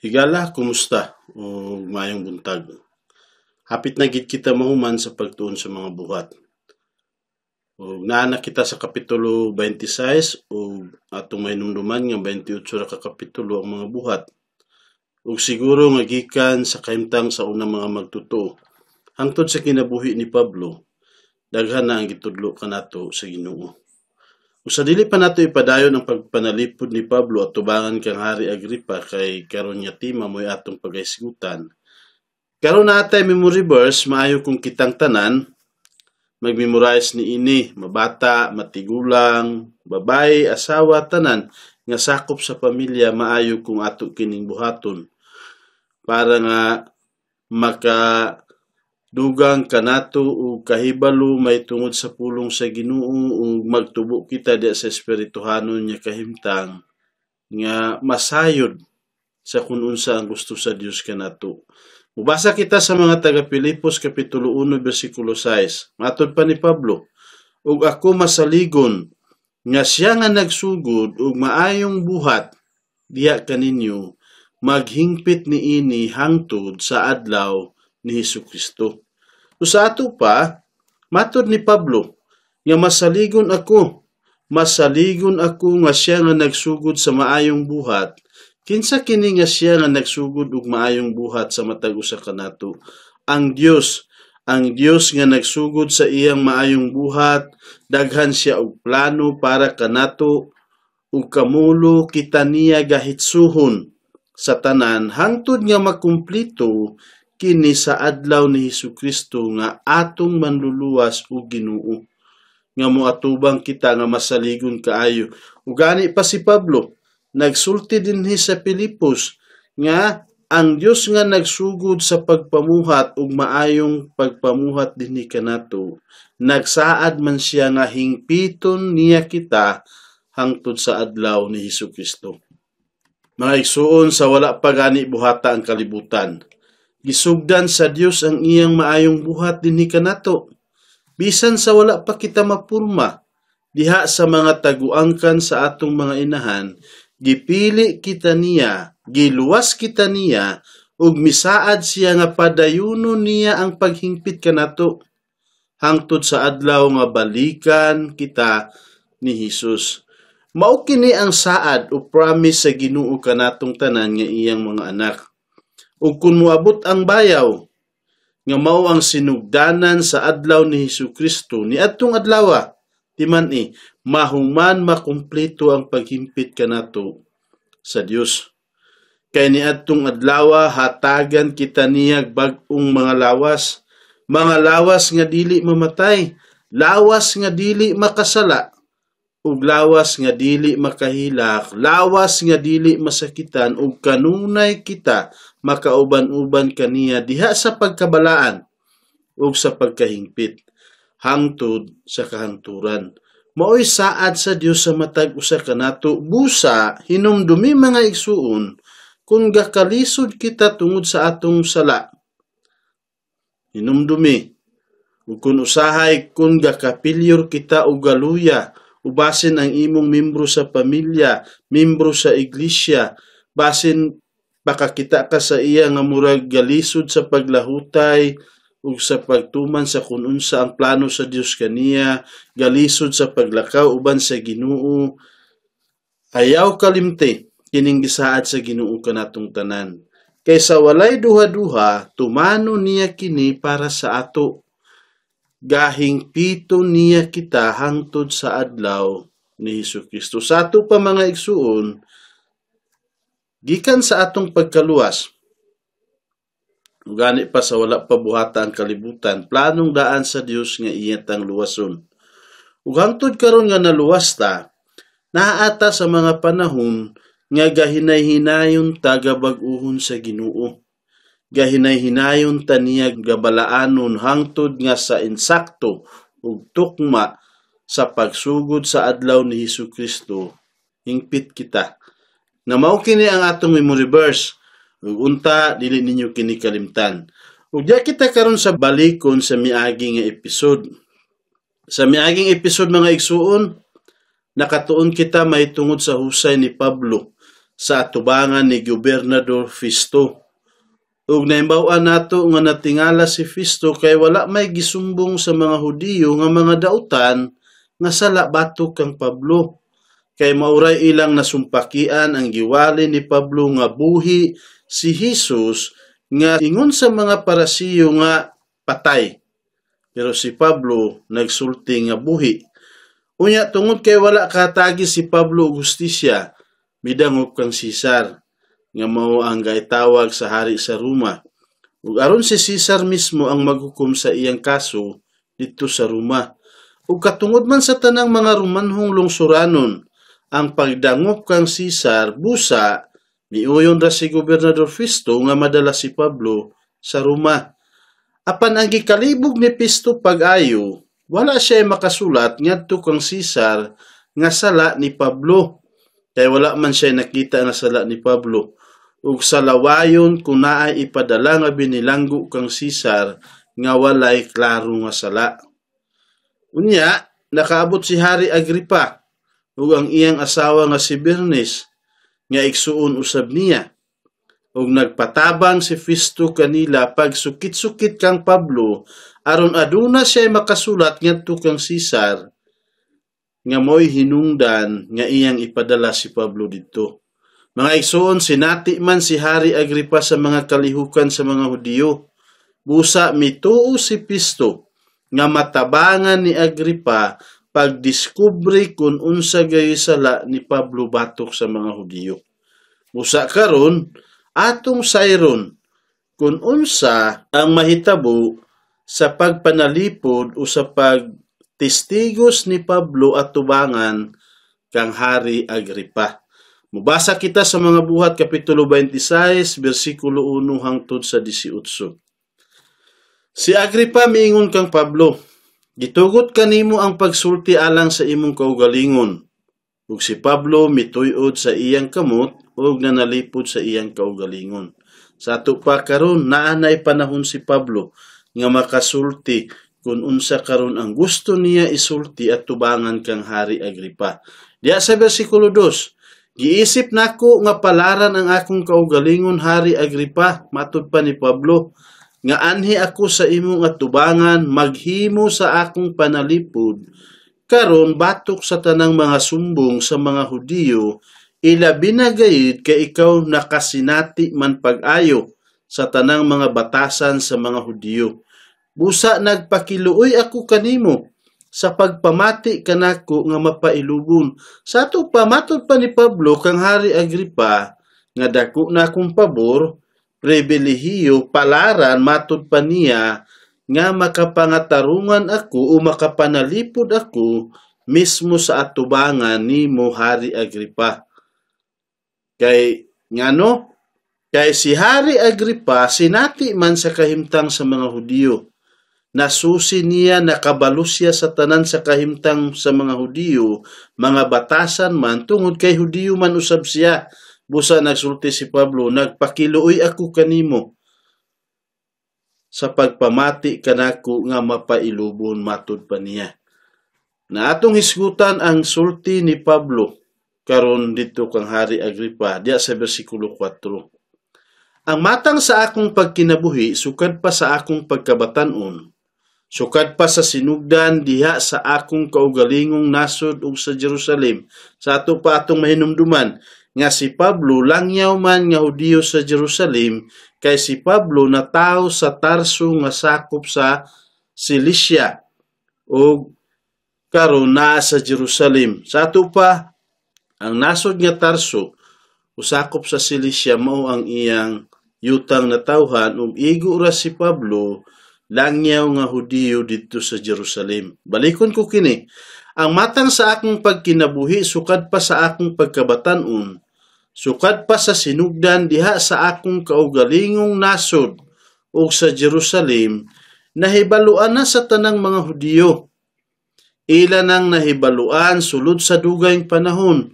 Higala, kumusta? O mayong buntag. Hapit na gid kita mahuman sa pagtuon sa mga buhat. O naana kita sa kapitulo 26 o atong may numduman nga 28 ra ka kapitulo ang mga buhat. Ug siguro nga gikan sa kahimtang sa unang mga magtutuo. Hangtod sa kinabuhi ni Pablo, daghan na ang gitudlo kanato sa Ginoo. Ug sa dili pa nato ipadayon ang pagpanalipod ni Pablo at tubangan kang Hari Agripa kay karon nga tema mo'y atong pagahisgutan. Karon na atay memory verse, maayo kung kitang tanan mag-memorize ni ini, mabata, matigulang, babay, asawa, tanan nga sakop sa pamilya, maayo kung ato kining buhaton para nga dugang kanato o kahibalo may tungod sa pulong sa Ginoo o magtubo kita diya sa espirituhanon niya kahimtang nga masayod sa kung unsa ang gusto sa Dios kanato. Mubasa kita sa mga taga Pilipos kapitulo 1 bersikulo 6. Matod pa ni Pablo, ug ako masaligon nga siya nga nagsugod ug maayong buhat diya kaninyo maghingpit niini hangtod sa adlaw ni Hesukristo. So sa ato pa, matod ni Pablo, nga masaligon ako nga siya nga nagsugod sa maayong buhat. Kinsa kini nga siya nga nagsugod ug maayong buhat sa matag usa kanato? Ang Dios nga nagsugod sa iyang maayong buhat, daghan siya og plano para kanato ug kamulo kita niya gahitsuhon sa tanan hangtod nga makumplito kini sa adlaw ni Hesukristo nga atong manluluwas o Ginoo. Nga moatubang kita nga masaligon kaayo. Ug gani pa si Pablo, nagsulti dinhi sa Pilipos nga ang Dios nga nagsugod sa pagpamuhat ug maayong pagpamuhat dinhi kanato, nagsaad man siya nga hingpiton niya kita hangtod sa adlaw ni Hesukristo. Mga igsuon, sa wala pa gani buhata ang kalibutan, gisugdan sa Dios ang iyang maayong buhat dinhi kanato. Bisan sa wala pa kita mapurma, diha sa mga taguangkan sa atong mga inahan, gipili kita niya, giluwas kita niya, ug misaad siya nga padayunon niya ang paghingpit kanato hangtod sa adlaw nga balikan kita ni Hesus. Mao kini ang saad o promise sa Ginoo kanatong tanan nga iyang mga anak. Ug kung moabot ang bayaw, nga mao ang sinugdanan sa adlaw ni Hesukristo, ni adtong adlawa, timani, mahuman makumpleto ang paghimpit kanato sa Dios. Kay ni adtong adlawa, hatagan kita niyag bag-ong mga lawas nga dili mamatay, lawas nga dili makasala, ug lawas nga dili makahilak, lawas nga dili masakitan, ug kanunay kita makauban-uban kaniya diha sa pagkabalaan ug sa pagkahingpit hangtod sa kahangturan. Maoy saad sa Dios sa matag usa kanato, busa hinumdumi mga igsuon kung gakalisod kita tungod sa atong sala. Hinumdumi ug kun usahay kung gakapilyor kita og galuya, ubasin ang imong membro sa pamilya, membro sa iglesia, basin pakakita ka sa iya nga murag galisod sa paglahutay ug sa pagtuman sa kung unsa ang plano sa Dios kaniya, galisod sa paglakaw uban sa Ginoo. Ayaw kalimte kining gisaad sa Ginoo kanatong tanan. Kaysa walay duha-duha, tumano niya kini para sa ato. Gahingpito niya kita hangtod sa adlaw ni Hesukristo. Sa ato pa mga igsuon, gikan sa atong pagkaluwas, gani pa sa wala pa buhata ang kalibutan, planong daan sa Dios nga iyatang luwason. Ug hangtod karon nga naluwas ta, naata sa mga panahon nga gahinay-hinayon tagabag-uhon sa Ginoo. Gahinay-hinayon taniya gabalaanon hangtod nga sa insakto ug tukma sa pagsugod sa adlaw ni Hesukristo, hingpit kita. Na mao kini ang atong memory verse. Ug unta dili ninyo kini kalimtan. Ug diya kita karon sa balikon sa miagi nga episode. Sa miaging episode mga igsuon, nakatuon kita may tungod sa husay ni Pablo sa atubangan ni Gobernador Festo. Ug nahibaw-an nato nga natingala si Festo kay wala may gisumbong sa mga Hudiyo nga mga dautan nga sala batok kang Pablo. Kay mauray ilang nasumpakian ang giwali ni Pablo nga buhi si Jesus nga ingon sa mga Parasiyo nga patay. Pero si Pablo nagsulti nga buhi. Unya tungod kay wala katagi si Pablo og hustisya, midangop kang Cesar nga mao ang gaitawag sa hari sa Roma. Ug aron si Cesar mismo ang maghukom sa iyang kaso dito sa Roma. Ug katungod man sa tanang mga Romanhong lungsuranon, ang pagdangop kang Cesar busa miuyon ra si Gobernador Festo nga madala si Pablo sa Roma. Apan ang gikalibog ni Festo pag-ayo, wala siya makasulat ngadto kang Cesar nga sala ni Pablo. Kay wala man siya nakita nga sala ni Pablo. Ug sa lawayon kung naay ipadala nga binilanggo kang Cesar nga walay klaro nga sala. Unya, nakaabot si Hari Agripa ug ang iyang asawa nga si Bernice nga igsuon usab niya. Ug nagpatabang si Festo kanila pag sukit-sukit kang Pablo aron aduna siya makasulat ngadto kang Cesar nga mo'y hinungdan nga iyang ipadala si Pablo didto. Mga igsuon, sinati man si Hari Agripa sa mga kalihukan sa mga Hudiyo. Busa mituo si Festo nga matabangan ni Agripa pagdiskubre kung unsa gayoy sala ni Pablo batok sa mga Hudiyo. Busa karon atong sayron kung unsa ang mahitabo sa pagpanalipod o sa pagtestigos ni Pablo at tubangan kang Hari Agripa. Mubasa kita sa mga buhat kapitulo 26 bersikulo 1 hangtod sa 18. Si Agripa miingon kang Pablo, gitugot kanimo ang pagsulti alang sa imong kaugalingon. Ug si Pablo mituyod sa iyang kamot ug nanalipod sa iyang kaugalingon. Sa ato pa karon naanay panahon si Pablo nga makasulti kung unsa karon ang gusto niya isulti at tubangan kang Hari Agripa. Diya sa bersikulo 2, giisip nako nga palaran ang akong kaugalingon Hari Agripa, matud pa ni Pablo, nga anhi ako sa imong atubangan maghimo sa akong panalipod karon batok sa tanang mga sumbong sa mga Hudiyo, ilabi na gayud kay ikaw nakasinati man pag-ayo sa tanang mga batasan sa mga Hudiyo. Busa nagpakiluoy ako kanimo sa pagpamati kanako nga mapailubon. Sa ato pamatod pa ni Pablo kang Hari Agripa nga dako na akong pabor, pribilehiyo, palaran matud pa niya nga makapangatarungan ako o makapanalipod ako mismo sa atubangan nimo Hari Agripa. Kay ngano? Kay si Hari Agripa sinati man sa kahimtang sa mga Hudiyo. Nasusi niya, nakabalo siya sa tanan sa kahimtang sa mga Hudiyo, mga batasan man tungod kay Hudiyo man usab siya. Busa nagsulti si Pablo, nagpakiluoy ako kanimo sa pagpamati kanako nga mapailubon matud pa niya. Na atong hisgutan ang sulti ni Pablo karon dito kang Hari Agripa diya sa bersikulo 4. Ang matang sa akong pagkinabuhi sukad pa sa akong pagkabatan-on, sukad pa sa sinugdan diha sa akong kaugalingong nasod ug sa Jerusalem. Sa ato pa atong mahinumduman nga si Pablo langyaw man nga Hudiyo sa Jerusalem, kay si Pablo na tao sa Tarso nga sakop sa Cilicia o karon naa sa Jerusalem. Sa ato pa ang nasod nga Tarso usakop sa Cilicia mao ang iyang yutang na tawhan ug igo ra si Pablo langyaw nga Hudiyo dito sa Jerusalem. Balikon ko kini, ang matang sa akong pagkinabuhi sukad pa sa akong pagkabatan-on, sukad pa sa sinugdan diha sa akong kaugalingong nasod ug sa Jerusalem, nahibaluan na sa tanang mga Hudiyo. Ila nang nahibaluan sulod sa dugayng panahon,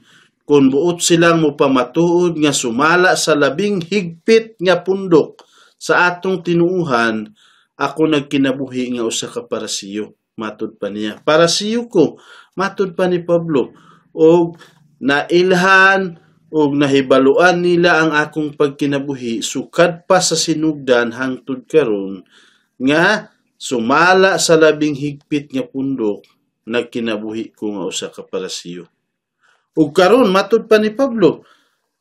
kung buot silang mupamatuod nga sumala sa labing higpit nga pundok sa atong tinuuhan, ako nagkinabuhi nga usa ka parasiyo. Matud pa niya, parasiyo ko, matud pa ni Pablo. O nailhan ug nahibaluan nila ang akong pagkinabuhi sukad pa sa sinugdan hangtod karon nga sumala sa labing higpit nga pundok nagkinabuhi ko nga usa ka parasiyo. Ug karon matud pa ni Pablo,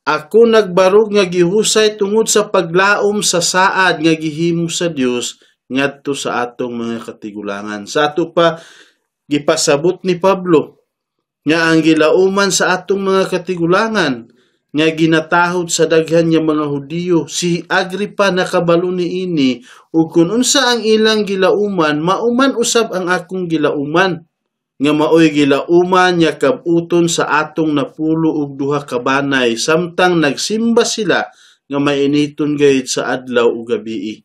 ako nagbarog nga gihusay tungod sa paglaom sa saad nga gihimo sa Dios ngadto sa atong mga katigulangan. Sa ato pa gipasabot ni Pablo nga ang gilauman sa atong mga katigulangan nga ginatahod sa daghan nga mga Hudiyo. Si Agripa nakabalo niini ug kun unsa ang ilang gilauman, mauman usab ang akong gilauman. Nga maoy gilauman nga kabuton sa atong napulo og duha ka banay samtang nagsimba sila nga mainiton gayud sa adlaw ug gabii.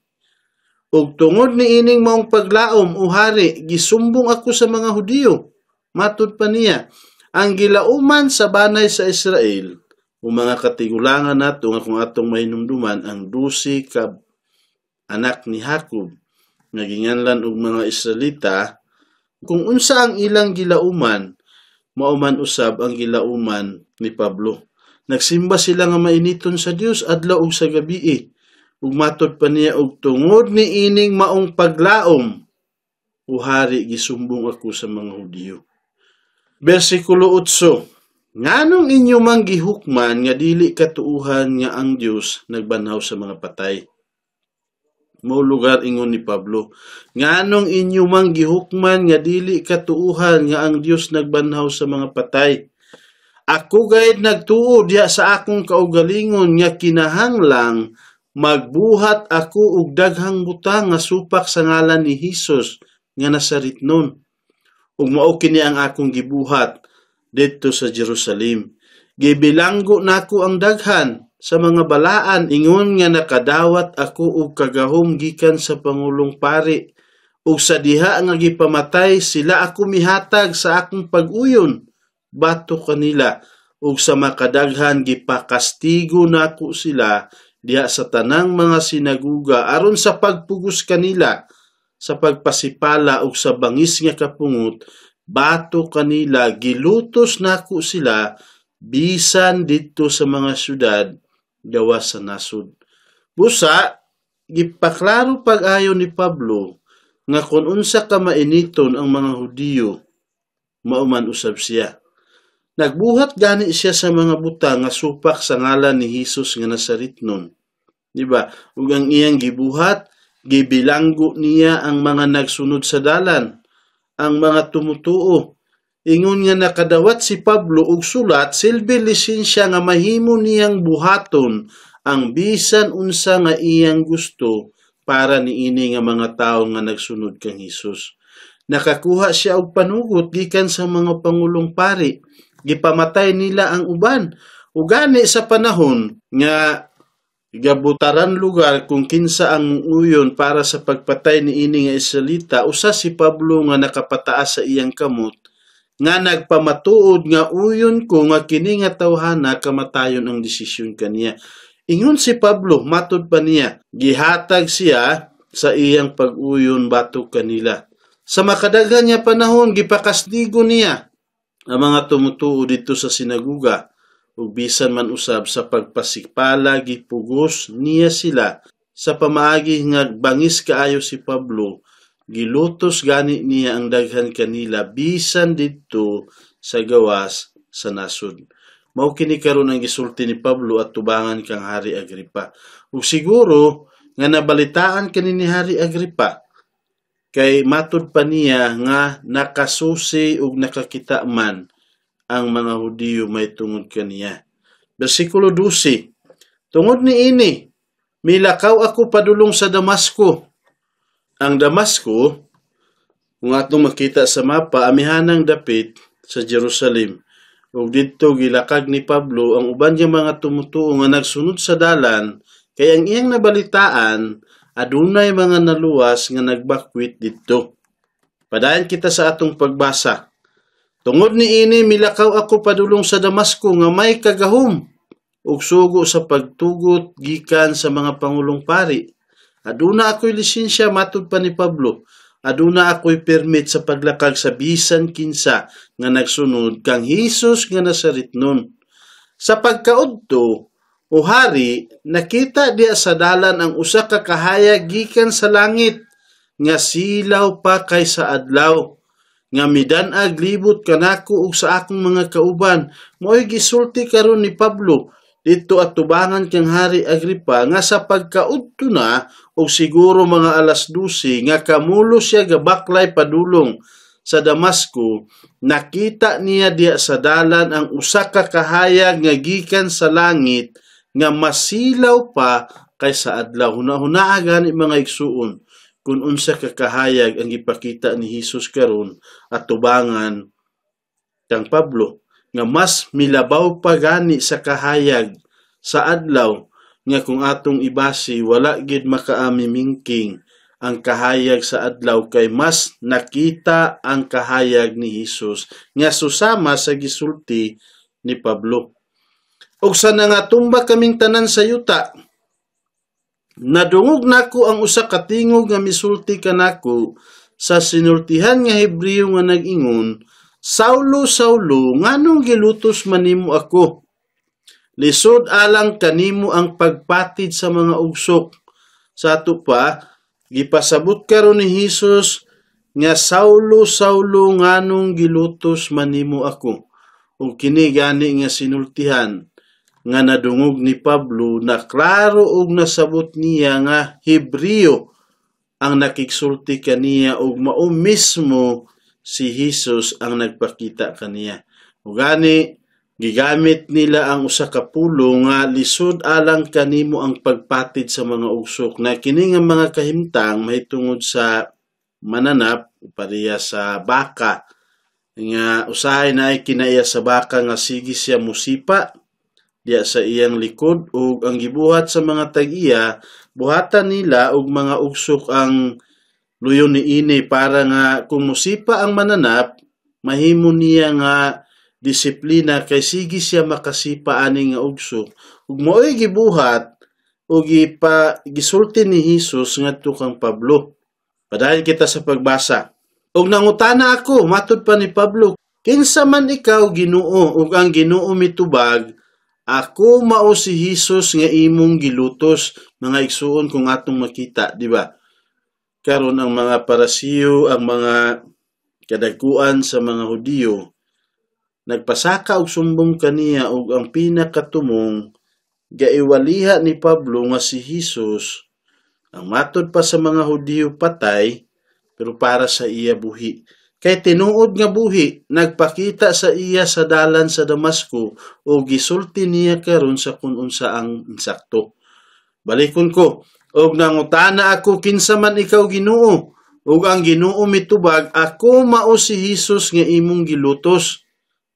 Ug tungod niining maong paglaom o hari, gisumbong ako sa mga Hudiyo. Matud pa niya, ang gilauman sa banay sa Israel o mga katigulangan nato nga kung atong mahinumduman ang 12 ka anak ni Jacob nga ginganlan og mga Israelita, kung unsa ang ilang gilauman, mauman usab ang gilauman ni Pablo. Nagsimba sila nga mainiton sa Dios adlaw ug sa gabii. Ug matud pa niya, og tungod ni ining maong paglaom o hari gisumbong ako sa mga Hudiyo. Bersikulo 8. Nganong inyo mang gihukman nga dili katuuhan nga ang Dios nagbanhaw sa mga patay? Mao lugar ingon ni Pablo, nganong inyo mang gihukman nga dili katuuhan nga ang Dios nagbanhaw sa mga patay? Ako gayud nagtuo diha sa akong kaugalingon nga kinahanglang magbuhat ako og daghang butang nga supak sa ngalan ni Hesus nga Nazaretnon. Ug mao kini ang akong gibuhat didto sa Jerusalem. Gibilanggo nako ang daghan sa mga balaan, ingon nga nakadawat ako og kagahom gikan sa Pangulong Pari, ug sa diha nga gipamatay sila ako mihatag sa akong pag-uyon bato kanila, ug sa makadaghan gipakastigo nako sila diha sa tanang mga sinaguga aron sa pagpugos kanila sa pagpasipala ug sa bangis nga kapungot bato kanila gilutos nako sila bisan didto sa mga syudad gawas sa nasud. Busa, gipaklaro pag-ayo ni Pablo nga kung unsa ka mainiton ang mga Hudiyo, mauman usab siya. Nagbuhat gani siya sa mga butang nga supak sa ngalan ni Hesus nga Nazaretnon. Diba? Ug ang iyang gibuhat, gibilanggo niya ang mga nagsunod sa dalan, ang mga tumutuo. Ingon nga nakadawat si Pablo og sulat silbi lisensya nga mahimo niyang buhaton ang bisan unsa nga iyang gusto para niini nga mga tawo nga nagsunod kang Hesus. Nakakuha siya og panugot gikan sa mga pangulong pari. Gipamatay nila ang uban. Ug gani sa panahon nga gabutaran lugar kung kinsa ang uyon para sa pagpatay niini nga Israelita, usa si Pablo nga nakapataas sa iyang kamot nga nagpamatuod nga uyon ko nga kini nga tawhana kamatayon ang desisyon kaniya. Ingon si Pablo, matud pa niya, gihatag siya sa iyang pag-uyon batok kanila. Sa makadaghan niya panahon, gipakastigo niya ang mga tumutuo dito sa sinaguga, ug bisan man usab sa pagpasikpala, gipugos niya sila. Sa pamaagi nga bangis kaayo si Pablo, gilutos gani niya ang daghan kanila bisan didto sa gawas sa nasud. Mao kini karon ang gisulti ni Pablo at tubangan kang Hari Agripa. Ug siguro nga nabalitaan kani ni Hari Agripa kay matud pa niya nga nakasusi ug nakakita man ang mga Hudiyo may tungod kaniya. Bersikulo 12. Tungod niini, milakaw ako padulong sa Damasco. Ang Damasco, kung atong makita sa mapa, amihanang dapit sa Jerusalem. Ug didto gilakag ni Pablo ang uban nga mga tumutuo nga nagsunod sa dalan, kay ang iyang nabalitaan adunay mga naluwas nga nagbakwit didto. Padayon kita sa atong pagbasa. Tungod niini milakaw ako padulong sa Damasco nga may kagahom ug sugo sa pagtugot gikan sa mga pangulong pari. Aduna ako'y lisensya, matud pa ni Pablo. Aduna ako'y permit sa paglakag sa bisan kinsa nga nagsunod kang Hesus nga Nazaretnon. Sa pagkaudto o hari, nakita diya sa dalan ang usa ka kahayag gikan sa langit nga silaw pa kay sa adlaw, nga midan-ag libot kanako ug sa akong mga kauban. Mo'y gisulti karon ni Pablo dito at tubangan kang Hari Agripa nga sa pagkaudto na o siguro mga alas 12 nga kamulo siya gabaklay padulong sa Damasco, nakita niya diya sa dalan ang usa ka kahayag nga gikan sa langit nga masilaw pa kaysa adlaw. Hunahuna gani mga igsuon kung unsa ka kahayag ang ipakita ni Hesus karon at tubangan kang Pablo, nga mas milabaw pa gani sa kahayag sa adlaw, nga kung atong ibasi wala gid makaamimingking ang kahayag sa adlaw kay mas nakita ang kahayag ni Hesus nga susama sa gisulti ni Pablo. Og sa nangatumba kaming tanan sa yuta, nadungog nako ang usa ka tingog nga misulti kanako sa sinultihan nga Hebreo nga nag-ingon, Saulo, Saulo, nganong gilutos man nimo ako? Lisod alang kanimo ang pagpatid sa mga ugsok. Sa ato pa, gipasabot karon ni Hesus nga Saulo, Saulo, nganong gilutos man nimo ako? Ug kini gani nga sinultihan nga nadungog ni Pablo na klaro ug nasabot niya nga Hebreo ang nakigsulti kaniya ug mao mismo si Hesus ang nagpakita kaniya. Ug gani gigamit nila ang usa ka pulong nga lisod alang kanimo ang pagpatid sa mga ugsok, na kini nga mga kahimtang mahitungod sa mananap pareha sa baka, nga usahay na ay kinaiya sa baka nga sige siya musipa diya sa iyang likod, ug ang gibuhat sa mga tag-iya buhatan nila og mga ugsok ang luyon niini para nga kung musipa ang mananap mahimo niya nga disiplina kay sige siya makasipa ani nga ugsok. Ug mo'y gibuhat ug gisulti ni Hesus ngadto kang Pablo. Padayon kita sa pagbasa. Ug nangutana ako, matud pa ni Pablo, kinsa man ikaw Ginoo? Ug ang Ginoo mitubag, ako mao si Hesus nga imong gilutos. Mga igsuon kung atong makita, di ba? Karon ang mga Parasiyo, ang mga kadagkuan sa mga Hudiyo, nagpasaka og sumbong kaniya, ug ang pinakatumong gaiwaliha ni Pablo nga si Hesus ang matud pa sa mga Hudiyo patay, pero para sa iya buhi. Kay tinuod nga buhi, nagpakita sa iya sa dalan sa Damasco o gisulti niya karon sa kung unsa ang insakto. Balikon ko, og nangutana ako, kinsa man ikaw Ginoo? Ug ang Ginoo mitubag, ako mao si Hesus nga imong gilutos.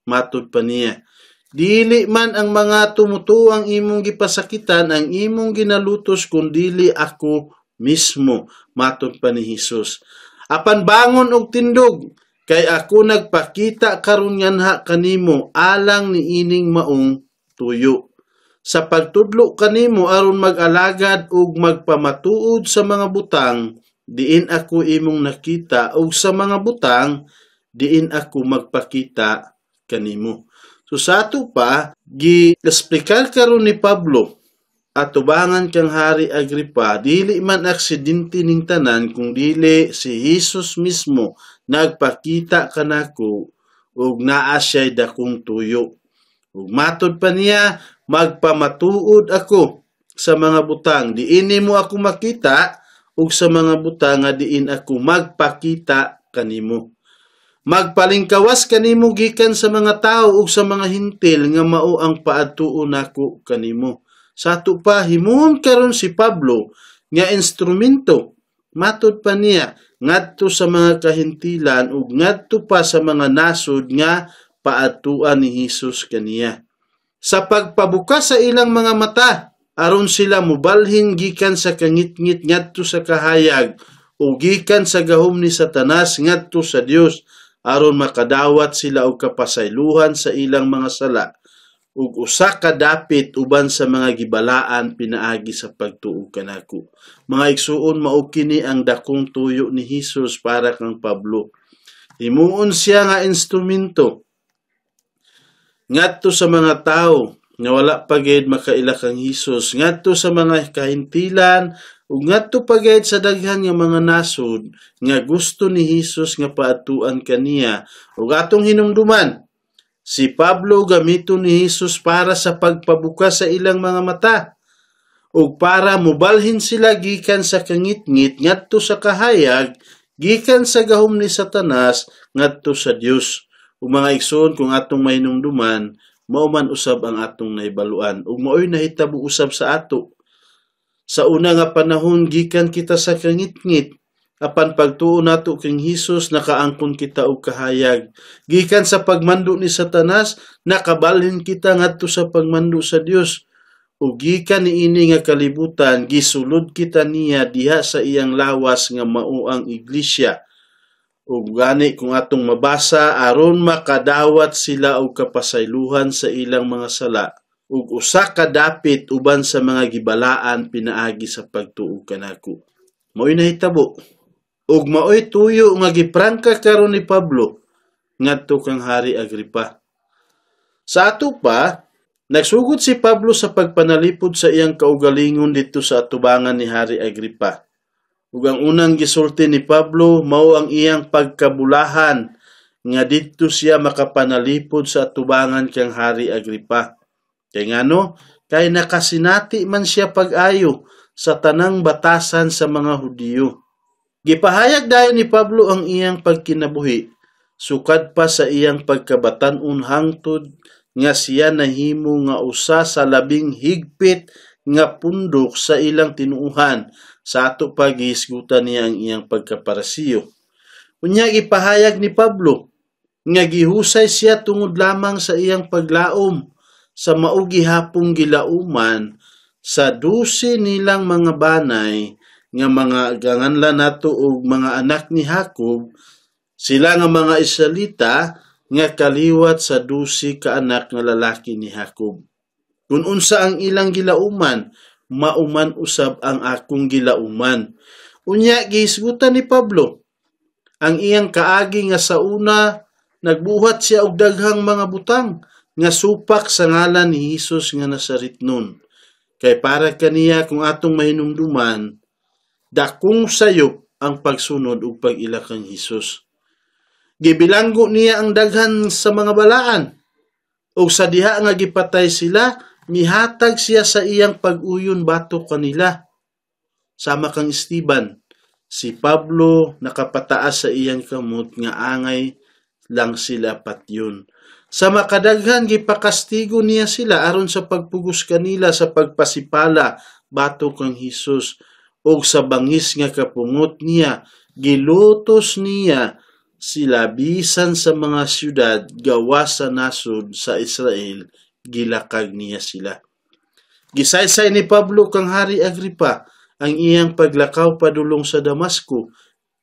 Matud pa niya, dili man ang mga tumutuo ang imong gipasakitan ang imong ginalutos, kundili ako mismo. Matud pa ni Hesus, apan bangon og tindog, kay ako nagpakita karon nganha kanimo alang niining maong tuyo. Sa pagtudlo kanimo aron mag-alagad ug magpamatuod sa mga butang, diin ako imong nakita, ug sa mga butang diin ako magpakita kanimo. So sa ato pa gi-explicar karon ni Pablo at tubangan kang Hari Agripa, dili man aksidente ning tanan, kung dili si Hesus mismo nagpakita kanako ug naa siya'y dakong tuyo. Ug matud pa niya, magpamatuod ako sa mga butang, diin nimo ako makita, ug sa mga butang nga diin ako magpakita kanimo. Magpalingkawas kanimo gikan sa mga tao ug sa mga hintil, nga mao ang paadtuon nako kanimo. Sa ato pa himuon karon si Pablo nga instrumento, matud pa niya, ngadto sa mga kahintilan ug ngadto pa sa mga nasod nga paadtuan ni Hesus kaniya. Sa pagpabukas sa ilang mga mata, aron sila mubalhin gikan sa kangitngit ngadto sa kahayag o gikan sa gahom ni Satanas ngadto sa Dios, aron makadawat sila og kapasaylohan sa ilang mga sala ug usa ka dapit uban sa mga gibalaan pinaagi sa pagtuo kanako. Mga igsuon, mao kini ang dakong tuyo ni Hesus para kang Pablo. Himuon siya nga instrumento ngadto sa mga tao nga wala pagayd makaila kang Hesus ngadto sa mga kahintilan ug ngadto pagayd sa daghan nga mga nasod nga gusto ni Hesus nga paatuan kaniya ug atong hinumduman si Pablo gamiton ni Hesus para sa pagpabuka sa ilang mga mata ug para mobalhin sila gikan sa kangitngit ngadto sa kahayag gikan sa gahom ni Satanas ngadto sa Dios. Ug mga igsoon kung atong mahinumduman mao man usab ang atong nahibaluan ug maoy nahitabo usab sa ato. Sa una nga panahon gikan kita sa kangitngit apan pagtuo nato kang Hesus nakaangkon kita og kahayag. Gikan sa pagmando ni Satanas nakabalhin kita ngadto sa pagmando sa Dios. Ug gikan niini nga kalibutan gisulod kita niya diha sa iyang lawas nga mao ang iglesia. Ug gani kung atong mabasa aron makadawat sila og kapasaylohan sa ilang mga sala ug usa ka dapit uban sa mga gibalaan pinaagi sa pagtuo kanako. Mao'y nahitabo ug mao'y tuyo nga giprangka karon ni Pablo ngadto kang Hari Agripa. Sa ato pa nagsugod si Pablo sa pagpanalipod sa iyang kaugalingon dito sa atubangan ni Hari Agripa. Ug ang unang gisulti ni Pablo mao ang iyang pagkabulahan nga didto siya makapanalipod sa atubangan kang Hari Agripa. Kay ngano? Kay nakasinati man siya pag-ayo sa tanang batasan sa mga Hudiyo. Gipahayag dayon ni Pablo ang iyang pagkinabuhi sukad pa sa iyang pagkabatan-on hangtod nga siya nahimo nga usa sa labing higpit nga pundok sa ilang tinuuhan. Sa ato pa gihisgutan niya ang iyang pagkaparasiyo. Unya gipahayag ni Pablo nga gihusay siya tungod lamang sa iyang paglaom sa maugi hapong gilauman sa 12 nilang mga banay nga mga ganganlan nato og mga anak ni Jacob, sila nga mga Israelita nga kaliwat sa 12 ka anak nga lalaki ni Jacob. Kung unsa ang ilang gilauman, mauman usab ang akong gilauman. Unya gihisgutan ni Pablo ang iyang kaagi nga sa una nagbuhat siya og daghang mga butang nga supak sa ngalan ni Hesus nga Nazaretnon. Kay para kaniya kung atong mahinumduman dakong sayop ang pagsunod ug pag-ila kang Hesus. Gibilanggo niya ang daghan sa mga balaan ug sa diha nga gipatay sila mihatag siya sa iyang pag-uyon batok kanila. Sama kang Esteban, si Pablo nakapataas sa iyang kamot nga angay lang sila patyon. Sa makadaghan gipakastigo niya sila aron sa pagpugos kanila sa pagpasipala batok kang Hesus ug sa bangis nga kapungot niya gilutos niya sila bisan sa mga syudad gawas sa nasod sa Israel. Gilakag niya sila. Gisaysay ni Pablo kang Hari Agripa ang iyang paglakaw padulong sa Damasco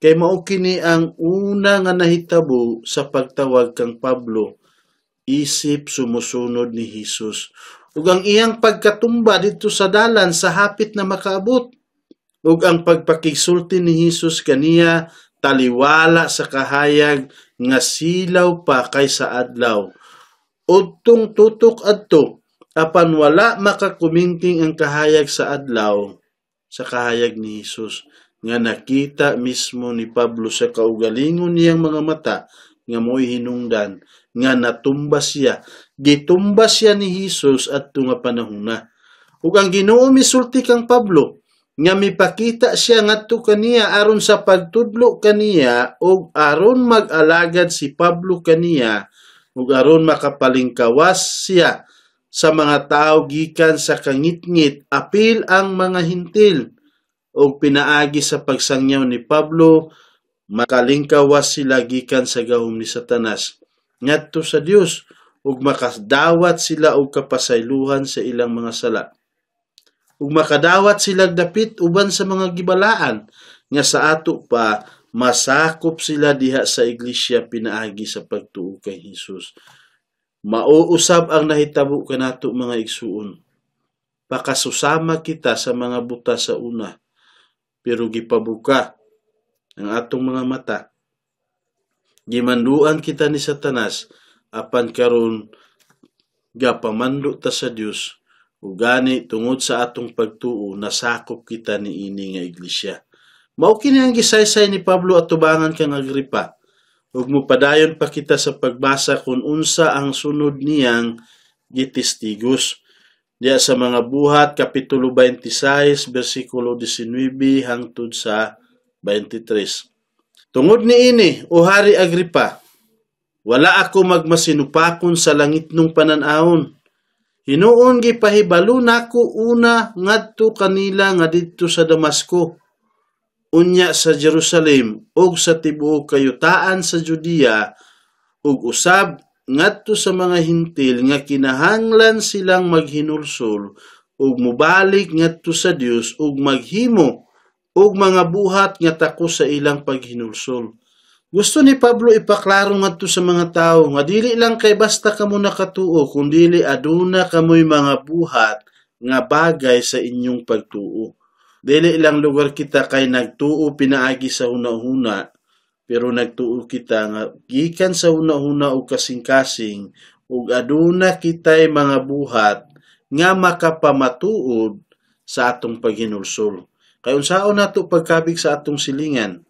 kay mao kini ang una nga nahitabo sa pagtawag kang Pablo isip sumusunod ni Hesus ug ang iyang pagkatumba dito sa dalan sa hapit na makaabot ug ang pagpakigsulti ni Hesus kaniya taliwala sa kahayag nga silaw pa kaysa adlaw. Udtong tutok adto apan wala makakumingking ang kahayag sa adlaw sa kahayag ni Hesus nga nakita mismo ni Pablo sa kaugalingon niyang mga mata nga mo'y hinungdan nga natumba siya. Gitumba siya ni Hesus adto nga panahona. Ug ang Ginoo misulti kang Pablo nga mipakita siya ngadto kaniya aron sa pagtudlo kaniya ug aron mag-alagad si Pablo kaniya ug aron makapalingkawas siya sa mga tao gikan sa kangitngit apil ang mga hintil ug pinaagi sa pagsangyaw ni Pablo makalingkawas sila gikan sa gahom ni Satanas ngadto sa Dios ug makadawat sila og kapasaylohan sa ilang mga sala ug makadawat sila dapit uban sa mga gibalaan nga sa ato pa masakop sila diha sa iglesia pinaagi sa pagtuo kay Hesus. Mauusab ang nahitabo kanato mga igsuon. Pakasusama kita sa mga buta sa una, pero gipabuka ang atong mga mata. Gimanduan kita ni Satanas apan karon gapamando ta sa Dios ug gani tungod sa atong pagtuo nasakop kita niini nga iglesia. Mao kini ang gisaysay ni Pablo atubangan kang Agripa. Ug mupadayon pa kita sa pagbasa kung unsa ang sunod niyang gitistigos. Diya sa mga buhat, Kapitulo 26, versikulo 19 hangtod sa 23. Tungod niini, o Hari Agripa, wala ako magmasinupakon sa langit nung pananahon. Hinuon gipahibalo nako una ngadto kanila nga didto sa Damasco, unya sa Jerusalem ug sa tibuok kayutaan sa Judea ug usab ngadto sa mga hintil nga kinahanglan silang maghinulsol ug mubalik ngadto sa Dios ug maghimo ug mga buhat nga tako sa ilang paghinulsol. Gusto ni Pablo ipaklaro ngadto sa mga tao nga dili lang kay basta kamo nakatuo kundi aduna kamoy mga buhat nga bagay sa inyong pagtuo. Dili lang lugar kita kay nagtuo pinaagi sa hunahuna, pero nagtuo kita nga gikan sa hunahuna ug kasing-kasing ug aduna kitay mga buhat nga makapamatuod sa atong paghinulsol. Kay unsaon nato pagkabig sa atong silingan,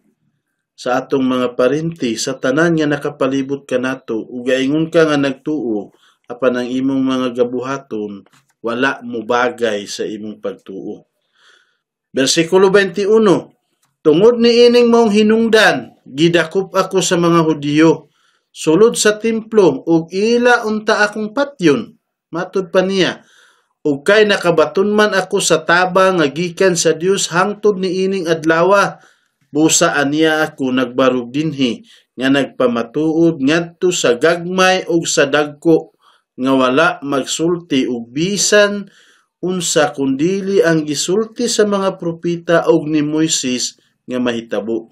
sa atong mga parinti, sa tanan nga nakapalibot kanato ug gaingon ka nga nagtuo apan ang imong mga gabuhaton wala mo bagay sa imong pagtuo. Versikulo 21. Tungod niining maong hinungdan, gidakop ako sa mga Hudiyo, sulod sa templo ug ila unta akong patyon. Matud pa niya, ug kay nakabaton man ako sa tabang nga gikan sa Dios hangtod niining adlawa. Busa aniya ako nagbarug dinhi nga nagpamatuod ngadto sa gagmay ug sa dagko nga wala magsulti ug bisan unsa kundili ang gisulti sa mga propeta ug ni Moises nga mahitabo.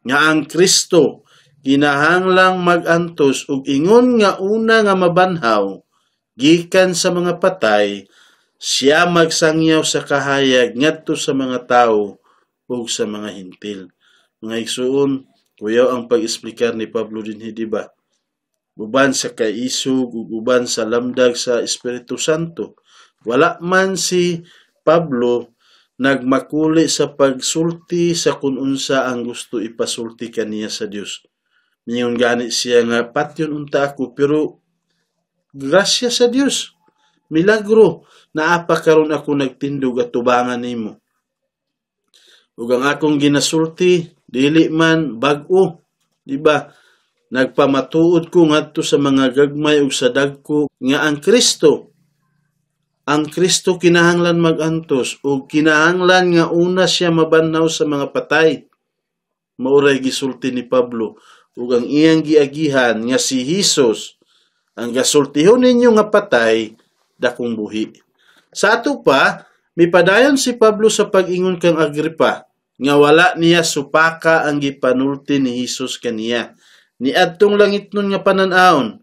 Nga ang Kristo kinahanglang magantos ug ingon nga una nga mabanhaw gikan sa mga patay, siya magsangyaw sa kahayag ngadto sa mga tao ug sa mga hintil. Mga igsuon, kuyaw ang pag-esplikar ni Pablo dinhi, diba? Uban sa kaisog ug uban sa lamdag sa Espiritu Santo. Wala man si Pablo nagmakuli sa pagsulti sa kung unsa ang gusto ipasulti kaniya sa Dios. Niyon gani siya nga patyon unta ako, pero grasya sa Dios, milagro na apa karon ako nagtindog at tubangan nimo. Ug ang akong ginasulti dili man bag-o, di ba? Nagpamatuod ko ngadto sa mga gagmay ug sa dagko nga ang Kristo kinahanglan magantos ug kinahanglan nga una siya mabanhaw sa mga patay. Mauray gisulti ni Pablo ug ang iyang giagihan nga si Hesus ang gasultihon ninyo nga patay dakong buhi. Sa ato pa, mipadayon si Pablo sa pag-ingon kang Agripa nga wala niya supaka ang gipanulti ni Hesus kaniya. Niadtong langit nun nga pananahon,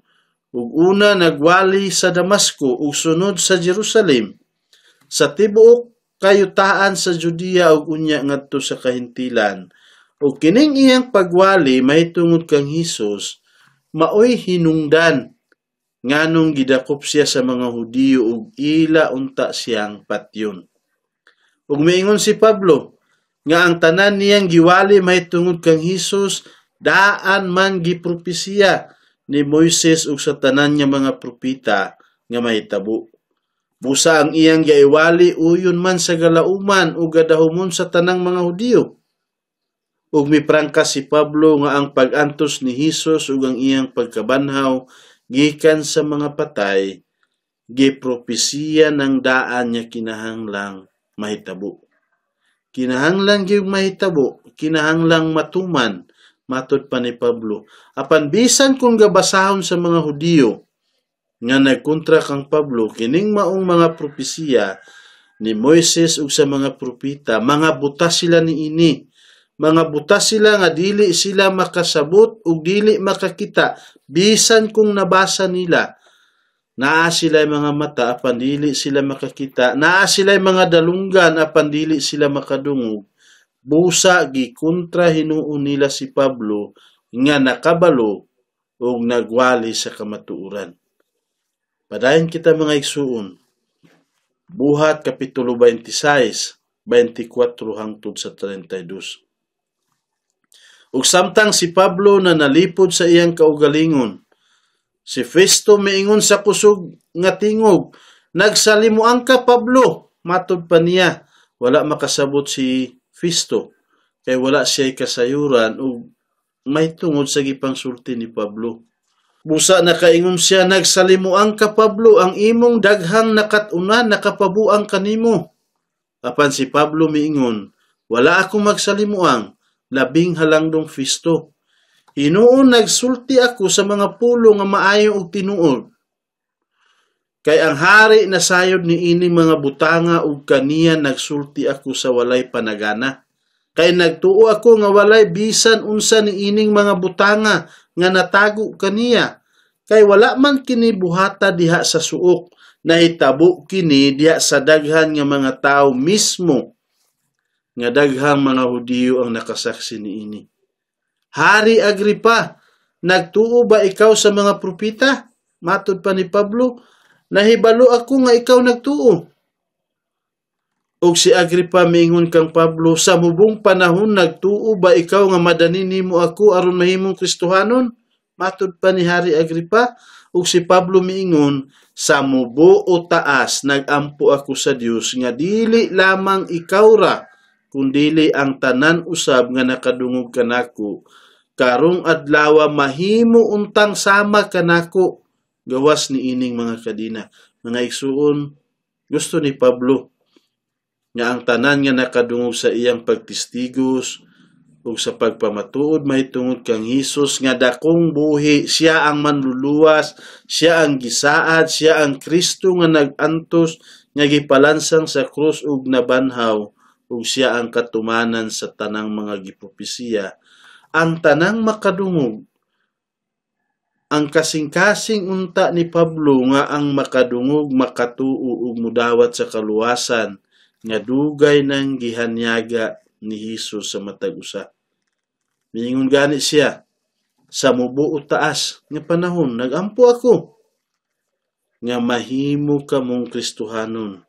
ug una nagwali sa Damasco ug sunod sa Jerusalem, sa tibuok kayutaan sa Judea ug unya ngadto sa kahintilan. Ug kining iyang pagwali mahitungod kang Hesus, maoy hinungdan nganong gidakop siya sa mga Hudiyo ug ila unta siyang patyon. Ug miingon si Pablo nga ang tanan niyang giwali mahitungod kang Hesus daan man gipropesiya ni Moises ug sa tanan niya mga propeta nga mahitabo. Busa ang iyang giiwali uyon man sa galauman ug gadahumon sa tanang mga Hudiyo. Ug miprangka si Pablo nga ang pag-antos ni Hesus ug ang iyang pagkabanhaw gikan sa mga patay, gipropesiya ng daan niya kinahanglang mahitabo. Kinahanglang gyud mahitabo, kinahanglang matuman, matud pa ni Pablo. Apan bisan kung gabasahon sa mga Hudiyo nga nagkontra kang Pablo, kining maong mga propesiya ni Moises ug sa mga propeta, mga butas sila niini. Mga butas sila nga dili sila makasabot ug dili makakita bisan kung nabasa nila. Naa sila mga mata apan dili sila makakita, naa sila mga dalunggan apan dili sila makadungog. Busa gikontra hinuon nila si Pablo nga nakabalo ug nagwali sa kamatuoran. Padayon kita mga igsuon. Buhat Kapitulo 26, 24 hangtod sa 32. Ug samtang si Pablo na nalipod sa iyang kaugalingon, si Festo miingon sa kusog nga tingog, "Nagsalimuang ka, Pablo." Matod pa niya, wala makasabot si Festo, kay wala siya'y kasayuran ug may tungod sa gipangsulti ni Pablo. Busa nakaingon siya, "Nagsalimuang ka, Pablo, ang imong daghang nakatunan nakapabuang kanimo." Apan si Pablo miingon, "Wala akong magsalimuang, labing halangdong Festo. Hinuon nagsulti ako sa mga pulo nga maayo og tinuod. Kay ang hari nasayod ni ining mga butanga ug kaniya nagsulti ako sa walay panagana. Kay nagtuo ako nga walay bisan unsa ni ining mga butanga nga natago kaniya. Kay wala man kini buhata diha sa suok, nahitabo kini diha sa daghan nga mga tao mismo, nga daghang mga Hudiyo ang nakasaksi niini. Hari Agripa, nagtuo ba ikaw sa mga propeta?" Matod pa ni Pablo, "Nahibalo ako nga ikaw nagtuo." Ug si Agripa miingon kang Pablo, "Sa mubong panahon nagtuo ba ikaw nga madani nimo ako aron mahimong Kristohanon?" Matod pa ni Hari Agripa, ug si Pablo miingon, "Sa mubo o taas nagampo ako sa Dios nga dili lamang ikaw ra, kundili ang tanan usab nga nakadungog kanako. Karong adlaw mahimo untang sama kanako gawas ni ining mga kadina." Mga igsuon, gusto ni Pablo nga ang tanan nga nakadungog sa iyang pagtistigos ug sa pagpamatuod mahitungod kang Hesus nga dakong buhi, siya ang manluluwas, siya ang gisaad, siya ang Kristo nga nag-antos nga gipalansang sa krus ug nabanhaw, ug siya ang katumanan sa tanang mga gipropesiya. Ang tanang makadungog, ang kasing-kasing unta ni Pablo nga ang makadungog makatuo ug mudawat sa kaluwasan nga dugay nang gihanyaga ni Hesus sa matag usa. Miingon gani siya, "Sa mubo o taas nga panahon nagampo ako nga mahimo ka mong Kristohanon.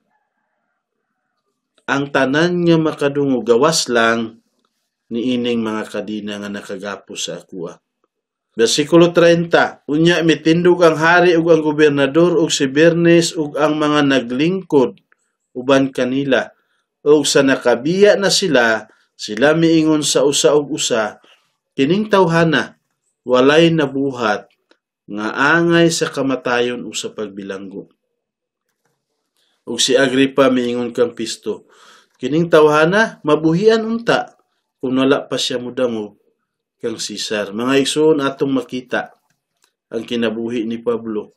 Ang tanan nga makadungog gawas lang ni ining mga kadina nga nakagapo sa akua." Versikulo 30, "Unya mitindog ang hari ug ang gobernador ug si Bernes ug ang mga naglingkod uban kanila, ug sa nakabiya na sila miingon sa usa ug usa, kining tawhana walay nabuhat nga angay sa kamatayon o sa pagbilanggo." Ug si Agripa miingon kang Festo, "Kining tawhana mabuhian unta kung wala pa siya mudangog kang Cesar." Mga igsoon, atong makita ang kinabuhi ni Pablo.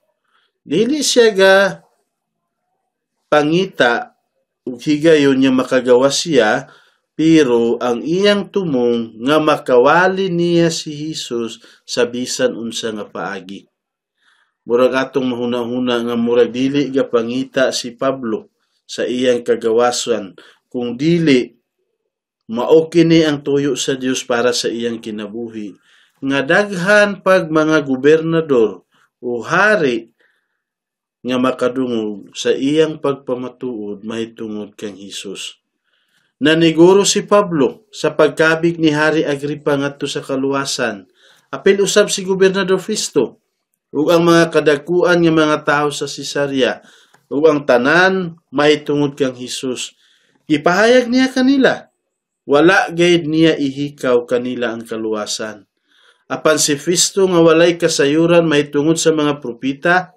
Dili siya ga pangita ug higayon nga makagawa siya, pero ang iyang tumong nga makawali niya si Hesus sa bisan unsa nga paagi. Murag atong mahuna-huna nga murag dili ga pangita si Pablo sa iyang kagawasan, kung dili mao kini ang tuyo sa Dios para sa iyang kinabuhi, nga daghan pag mga gobernador o hari nga makadungog sa iyang pagpamatuod mahitungod kang Hesus. Naniguro si Pablo sa pagkabig ni Hari Agripa ngadto sa kaluwasan, apil usab si Gobernador Festo ug ang mga kadakuan nga mga tao sa Cesarea ug ang tanan mahitungod kang Hesus. Ipahayag niya kanila, wala gayud niya ihikaw kanila ang kaluwasan. Apan si Festo nga walay kasayuran mahitungod sa mga propeta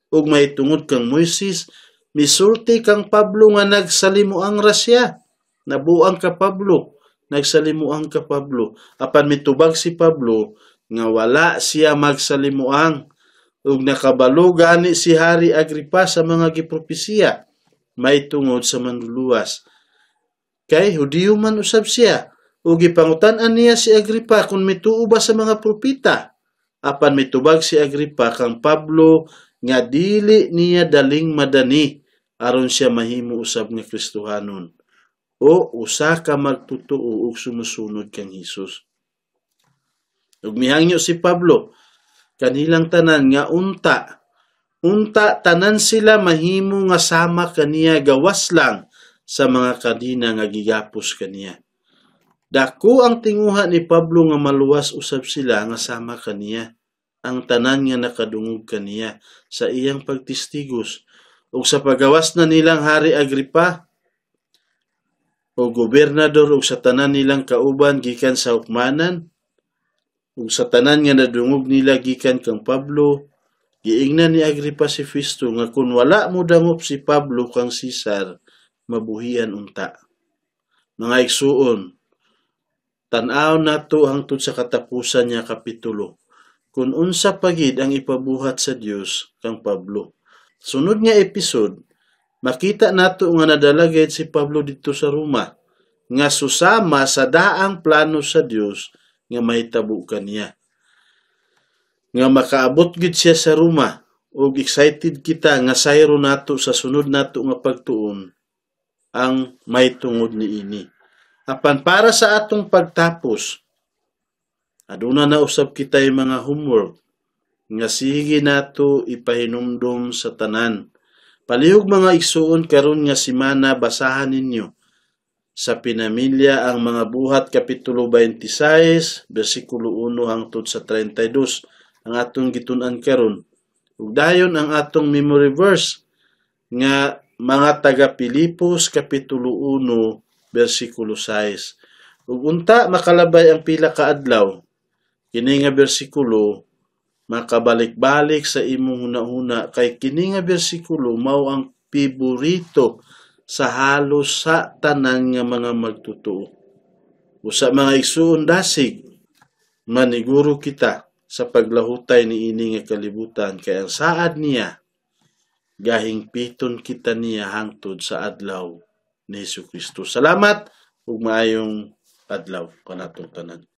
ug mahitungod kang Moises, misulti kang Pablo nga nagsalimuang ra siya. Nabuang ka Pablo, nagsalimuang ka Pablo. Apan mitubag si Pablo nga wala siya magsalimuang ug nakabalo gani si Hari Agripa sa mga gipropesiya mahitungod sa manluluwas. Kay Hudiyo man usab siya, ug gipangutan-an niya si Agripa kung mituo ba sa mga propeta. Apan mitubag si Agripa kang Pablo nga dili niya daling madani aron siya mahimo usab nga Kristohanon, o usa ka magtutuo ug sumusunod kang Hesus. Ug mihangyo si Pablo kanilang tanan nga unta Unta tanan sila mahimo nga sama kaniya gawas lang sa mga kadina nga gigapos kaniya. Dako ang tinguha ni Pablo nga maluwas usab sila nga sama kaniya. Ang tanan nga nakadungog kaniya sa iyang pagtistigos ug sa pagawas na nilang Hari Agripa o gobernador ug sa tanan nilang kauban gikan sa hukmanan ug sa tanan nga nadungog nila gikan kang Pablo. Giingnan ni Agripa si Festo nga kung wala mo dangop si Pablo kang Cesar, mabuhian unta. Mga igsuon, tan-aw nato hangtod sa katapusan niya kapitulo. Kung unsa pagid ang ipabuhat sa Dios kang Pablo. Sunod nga episode, makita nato nga nadalagay si Pablo dito sa Roma, nga susama sa daang plano sa Dios nga mahitabo kaniya. Nga makaabot gid siya sa Roma ug excited kita nga sayro nato sa sunod nato nga pagtuon ang may tungod niini. Apan para sa atong pagtapos, aduna na usab kitay mga homework nga sige nato ipahinumdum sa tanan. Palihog mga igsuon karon nga semana basahan ninyo sa Pinamilya ang mga buhat kapitulo 26 bersikulo 1 hangtod sa 32 ang atong gitun-an karon. Ug dayon ang atong memory verse nga mga taga Pilipos kapitulo 1 bersikulo 6. Ug unta makalabay ang pila ka adlaw, kini nga bersikulo makabalik-balik sa imong hunahuna kay kini nga bersikulo mao ang piborito sa halos sa tanan nga mga magtutuo. Usa mga igsuon dasig maniguro kita sa paglahutay ni ini nga kalibutan kay ang saad niya gahing piton kita niya hangtod sa adlaw ni Hesukristo. Salamat ug maayong adlaw kanatong tanan.